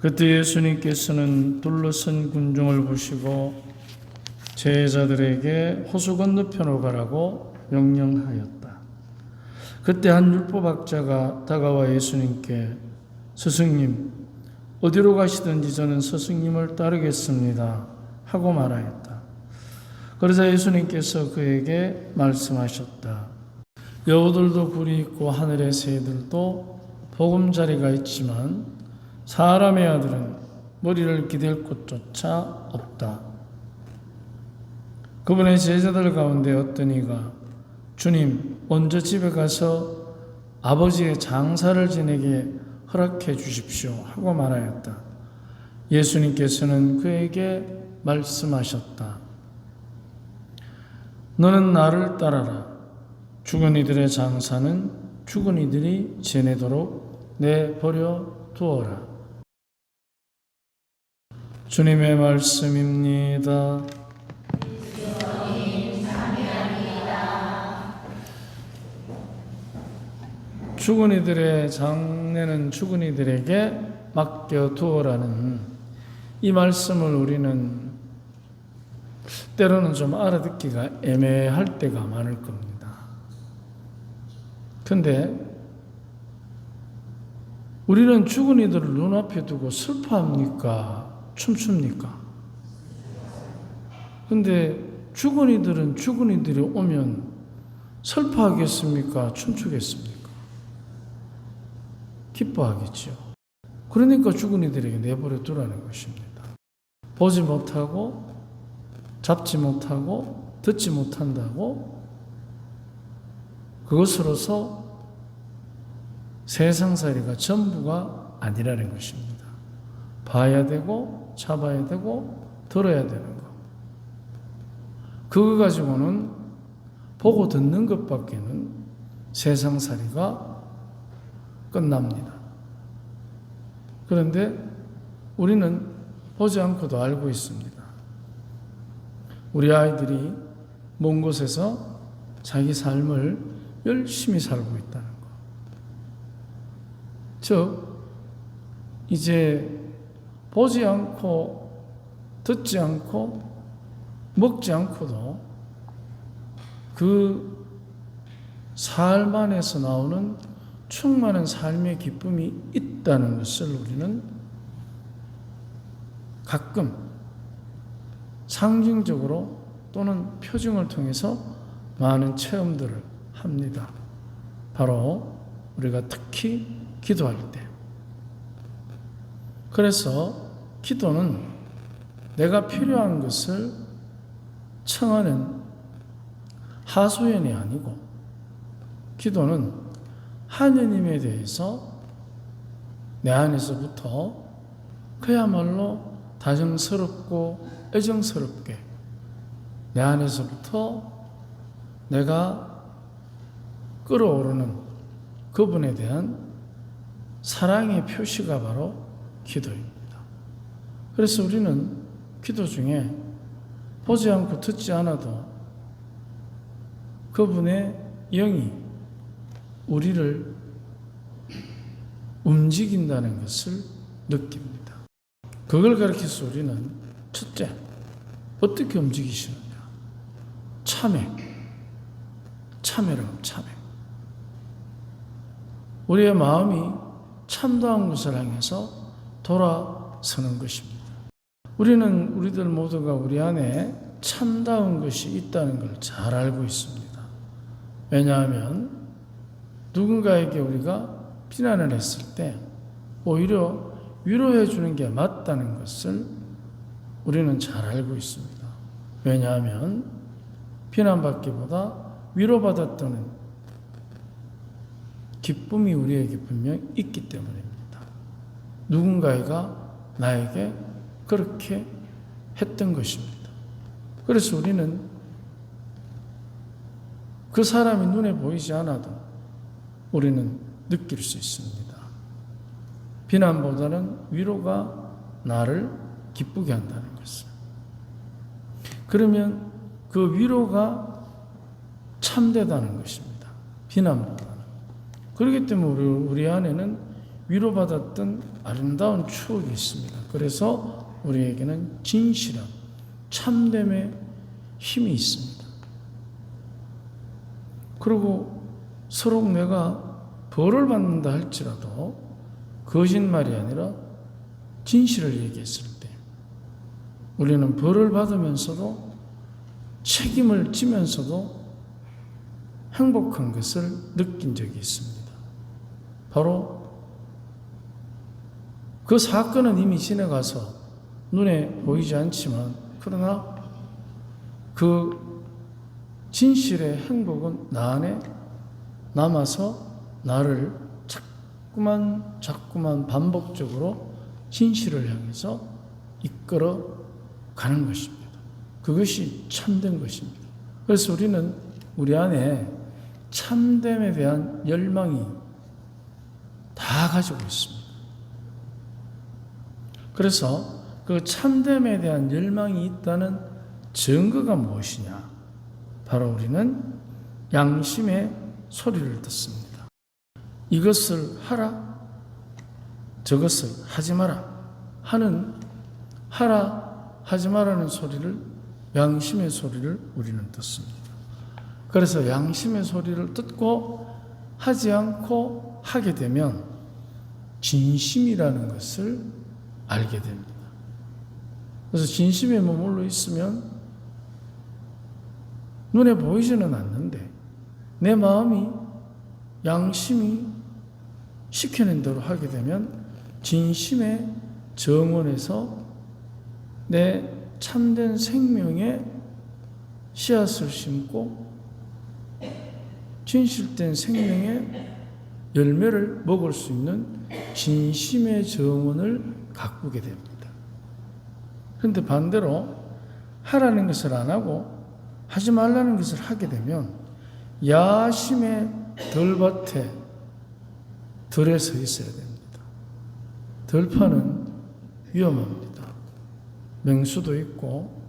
그때 예수님께서는 둘러선 군중을 보시고 제자들에게 호수 건너편으로 가라고 명령하였다. 그때 한 율법학자가 다가와 예수님께 스승님, 어디로 가시든지 저는 스승님을 따르겠습니다 하고 말하였다. 그러자 예수님께서 그에게 말씀하셨다. 여우들도 굴이 있고 하늘의 새들도 보금자리가 있지만 사람의 아들은 머리를 기댈 곳조차 없다. 그분의 제자들 가운데 어떤 이가 주님, 먼저 집에 가서 아버지의 장사를 지내게 허락해 주십시오 하고 말하였다. 예수님께서는 그에게 말씀하셨다. 너는 나를 따라라. 죽은 이들의 장사는 죽은 이들이 지내도록 내버려 두어라. 주님의 말씀입니다. 죽은 이들의 장례는 죽은 이들에게 맡겨두어라는 이 말씀을 우리는 때로는 좀 알아듣기가 애매할 때가 많을 겁니다. 그런데 우리는 죽은 이들을 눈앞에 두고 슬퍼합니까? 춤춥니까? 그런데 죽은 이들은 죽은 이들이 오면 슬퍼하겠습니까? 춤추겠습니까? 기뻐하겠죠. 그러니까 죽은 이들에게 내버려 두라는 것입니다. 보지 못하고 잡지 못하고 듣지 못한다고 그것으로서 세상살이가 전부가 아니라는 것입니다. 봐야 되고 잡아야 되고 들어야 되는 것. 그거 가지고는 보고 듣는 것밖에는 세상살이가 끝납니다. 그런데 우리는 보지 않고도 알고 있습니다. 우리 아이들이 먼 곳에서 자기 삶을 열심히 살고 있다는 것. 즉, 이제 보지 않고 듣지 않고 먹지 않고도 그 삶 안에서 나오는 충만한 삶의 기쁨이 있다는 것을 우리는 가끔 상징적으로 또는 표징을 통해서 많은 체험들을 합니다. 바로 우리가 특히 기도할 때. 그래서 기도는 내가 필요한 것을 청하는 하소연이 아니고 기도는 하느님에 대해서 내 안에서부터 그야말로 다정스럽고 애정스럽게 내 안에서부터 내가 끓어오르는 그분에 대한 사랑의 표시가 바로 기도입니다. 그래서 우리는 기도 중에 보지 않고 듣지 않아도 그분의 영이 우리를 움직인다는 것을 느낍니다. 그걸 가르쳐서 우리는 첫째, 어떻게 움직이시느냐? 참회라고 참회. 우리의 마음이 참다운 것을 향해서 돌아서는 것입니다. 우리는 우리들 모두가 우리 안에 참다운 것이 있다는 걸 잘 알고 있습니다. 왜냐하면 누군가에게 우리가 비난을 했을 때 오히려 위로해 주는 게 맞다는 것을 우리는 잘 알고 있습니다. 왜냐하면 비난받기보다 위로받았다는 기쁨이 우리에게 분명 있기 때문입니다. 누군가가 나에게 그렇게 했던 것입니다. 그래서 우리는 그 사람이 눈에 보이지 않아도 우리는 느낄 수 있습니다. 비난보다는 위로가 나를 기쁘게 한다는 것을. 그러면 그 위로가 참되다는 것입니다. 비난보다는. 그렇기 때문에 우리 안에는 위로받았던 아름다운 추억이 있습니다. 그래서 우리에게는 진실함, 참됨의 힘이 있습니다. 그리고 서로 내가 벌을 받는다 할지라도 거짓말이 아니라 진실을 얘기했을 때 우리는 벌을 받으면서도 책임을 지면서도 행복한 것을 느낀 적이 있습니다. 바로 그 사건은 이미 지나가서 눈에 보이지 않지만 그러나 그 진실의 행복은 나 안에 남아서 나를 자꾸만 반복적으로 진실을 향해서 이끌어 가는 것입니다. 그것이 참된 것입니다. 그래서 우리는 우리 안에 참됨에 대한 열망이 다 가지고 있습니다. 그래서 그 참됨에 대한 열망이 있다는 증거가 무엇이냐? 바로 우리는 양심의 소리를 듣습니다. 이것을 하라, 저것을 하지 마라 하는 하라, 하지 마라는 소리를 양심의 소리를 우리는 듣습니다. 그래서 양심의 소리를 듣고 하지 않고 하게 되면 진심이라는 것을 알게 됩니다. 그래서 진심에 머물러 있으면 눈에 보이지는 않는데 내 마음이 양심이 시키는 대로 하게 되면 진심의 정원에서 내 참된 생명의 씨앗을 심고 진실된 생명의 열매를 먹을 수 있는 진심의 정원을 가꾸게 됩니다. 그런데 반대로 하라는 것을 안 하고 하지 말라는 것을 하게 되면 야심의 들밭에 들에 서 있어야 됩니다. 들판은 위험합니다. 맹수도 있고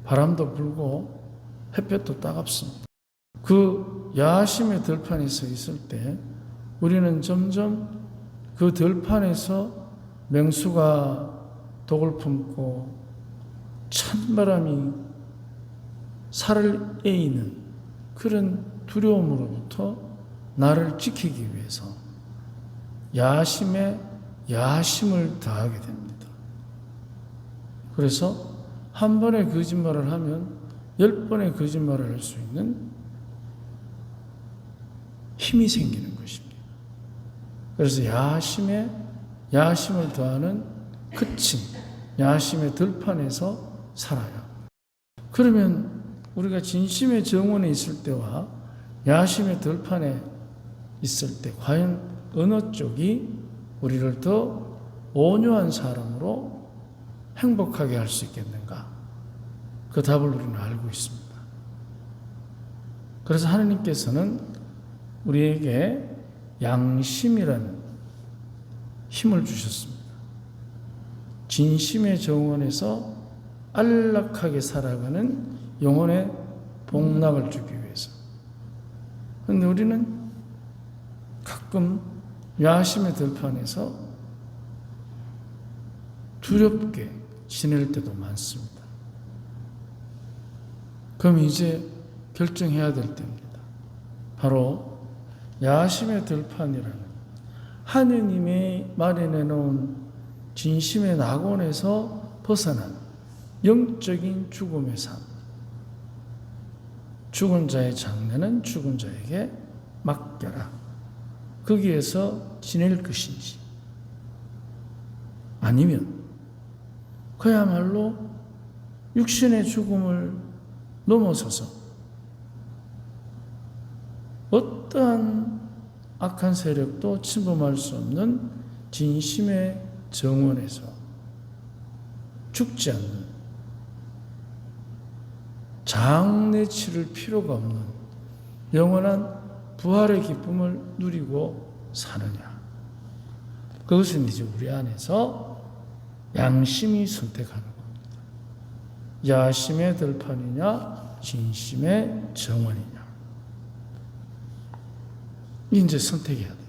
바람도 불고 햇볕도 따갑습니다. 그 야심의 들판에 서 있을 때 우리는 점점 그 들판에서 맹수가 독을 품고 찬바람이 살을 에이는 그런 두려움으로부터 나를 지키기 위해서 야심에 야심을 더하게 됩니다. 그래서 한 번의 거짓말을 하면 10번의 거짓말을 할 수 있는 힘이 생기는 것입니다. 그래서 야심에 야심을 더하는 그친 야심의 들판에서 살아요. 그러면 우리가 진심의 정원에 있을 때와 야심의 들판에 있을 때 과연 어느 쪽이 우리를 더 온유한 사람으로 행복하게 할 수 있겠는가? 그 답을 우리는 알고 있습니다. 그래서 하나님께서는 우리에게 양심이라는 힘을 주셨습니다. 진심의 정원에서 안락하게 살아가는 영혼의 복락을 주기 위해서. 그런데 우리는 가끔 야심의 들판에서 두렵게 지낼 때도 많습니다. 그럼 이제 결정해야 될 때입니다. 바로 야심의 들판이라는 하느님의 마련해 놓은 진심의 낙원에서 벗어난 영적인 죽음의 삶. 죽은 자의 장래는 죽은 자에게 맡겨라. 거기에서 지낼 것인지 아니면 그야말로 육신의 죽음을 넘어서서 어떠한 악한 세력도 침범할 수 없는 진심의 정원에서 죽지 않는 장래 치를 필요가 없는 영원한 부활의 기쁨을 누리고 사느냐. 그것은 이제 우리 안에서 양심이 선택하는 겁니다. 야심의 들판이냐 진심의 정원이냐. 이제 선택해야 됩니다.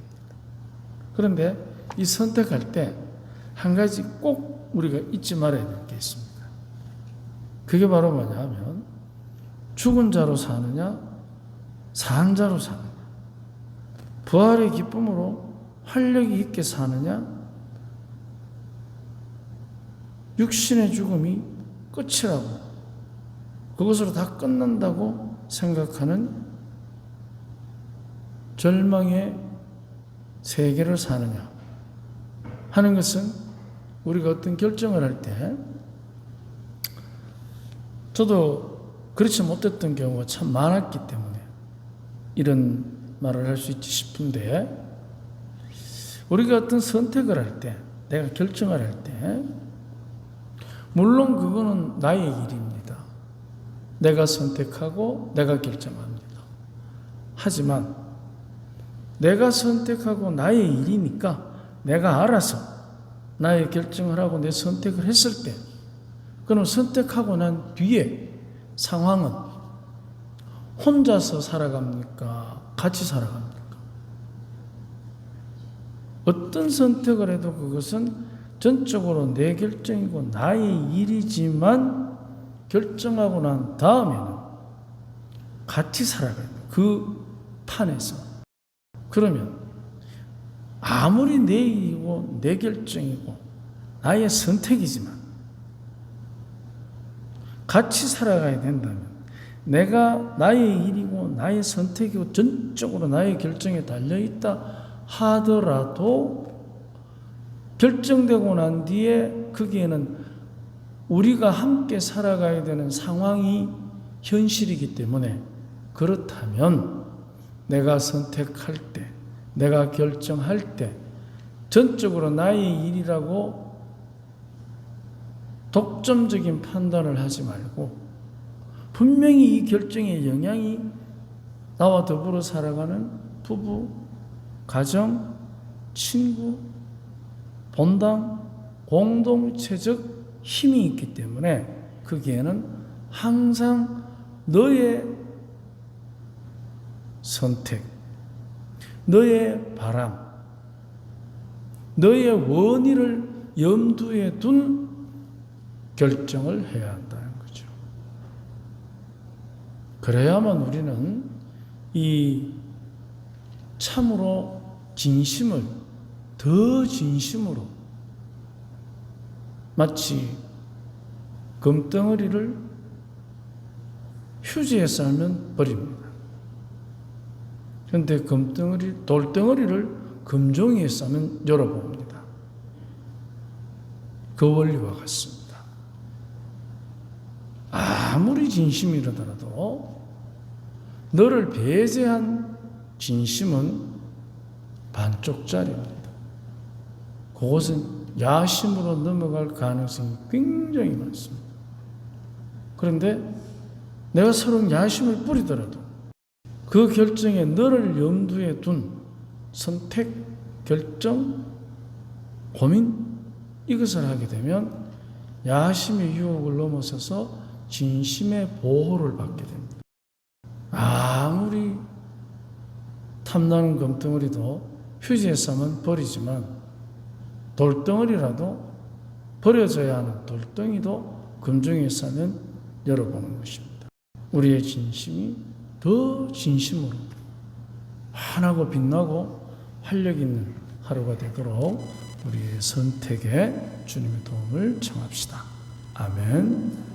그런데 이 선택할 때 한 가지 꼭 우리가 잊지 말아야 될 게 있습니다. 그게 바로 뭐냐 하면 죽은 자로 사느냐 산 자로 사느냐, 부활의 기쁨으로 활력이 있게 사느냐, 육신의 죽음이 끝이라고 그것으로 다 끝난다고 생각하는 절망의 세계를 사느냐 하는 것은 우리가 어떤 결정을 할 때, 저도 그렇지 못했던 경우가 참 많았기 때문에 이런 말을 할 수 있지 싶은데, 우리가 어떤 선택을 할 때, 내가 결정을 할 때, 물론 그거는 나의 일입니다. 내가 선택하고 내가 결정합니다. 하지만 내가 선택하고 나의 일이니까 내가 알아서 나의 결정을 하고 내 선택을 했을 때, 그럼 선택하고 난 뒤에 상황은 혼자서 살아갑니까? 같이 살아갑니까? 어떤 선택을 해도 그것은 전적으로 내 결정이고 나의 일이지만 결정하고 난 다음에는 같이 살아가야 돼요. 그 판에서. 그러면 아무리 내 일이고 내 결정이고 나의 선택이지만 같이 살아가야 된다면, 내가 나의 일이고 나의 선택이고 전적으로 나의 결정에 달려있다 하더라도 결정되고 난 뒤에 거기에는 우리가 함께 살아가야 되는 상황이 현실이기 때문에, 그렇다면 내가 선택할 때, 내가 결정할 때 전적으로 나의 일이라고 독점적인 판단을 하지 말고, 분명히 이 결정의 영향이 나와 더불어 살아가는 부부, 가정, 친구, 본당, 공동체적 힘이 있기 때문에 거기에는 항상 너의 선택, 너의 바람, 너의 원의를 염두에 둔 결정을 해야 한다는 거죠. 그래야만 우리는 이 참으로 진심을, 더 진심으로, 마치 금덩어리를 휴지에 싸면 버립니다. 그런데 돌덩어리를 금종이에 싸면 열어봅니다. 그 원리와 같습니다. 아무리 진심이라더라도 너를 배제한 진심은 반쪽짜리입니다. 그것은 야심으로 넘어갈 가능성이 굉장히 많습니다. 그런데 내가 서로 야심을 뿌리더라도 그 결정에 너를 염두에 둔 선택, 결정, 고민, 이것을 하게 되면 야심의 유혹을 넘어서서 진심의 보호를 받게 됩니다. 아무리 탐나는 금덩어리도 휴지에 싸면 버리지만, 돌덩어리라도 버려져야 하는 돌덩이도 금종이에 싸면 열어보는 것입니다. 우리의 진심이 더 진심으로 환하고 빛나고 활력 있는 하루가 되도록 우리의 선택에 주님의 도움을 청합시다. 아멘.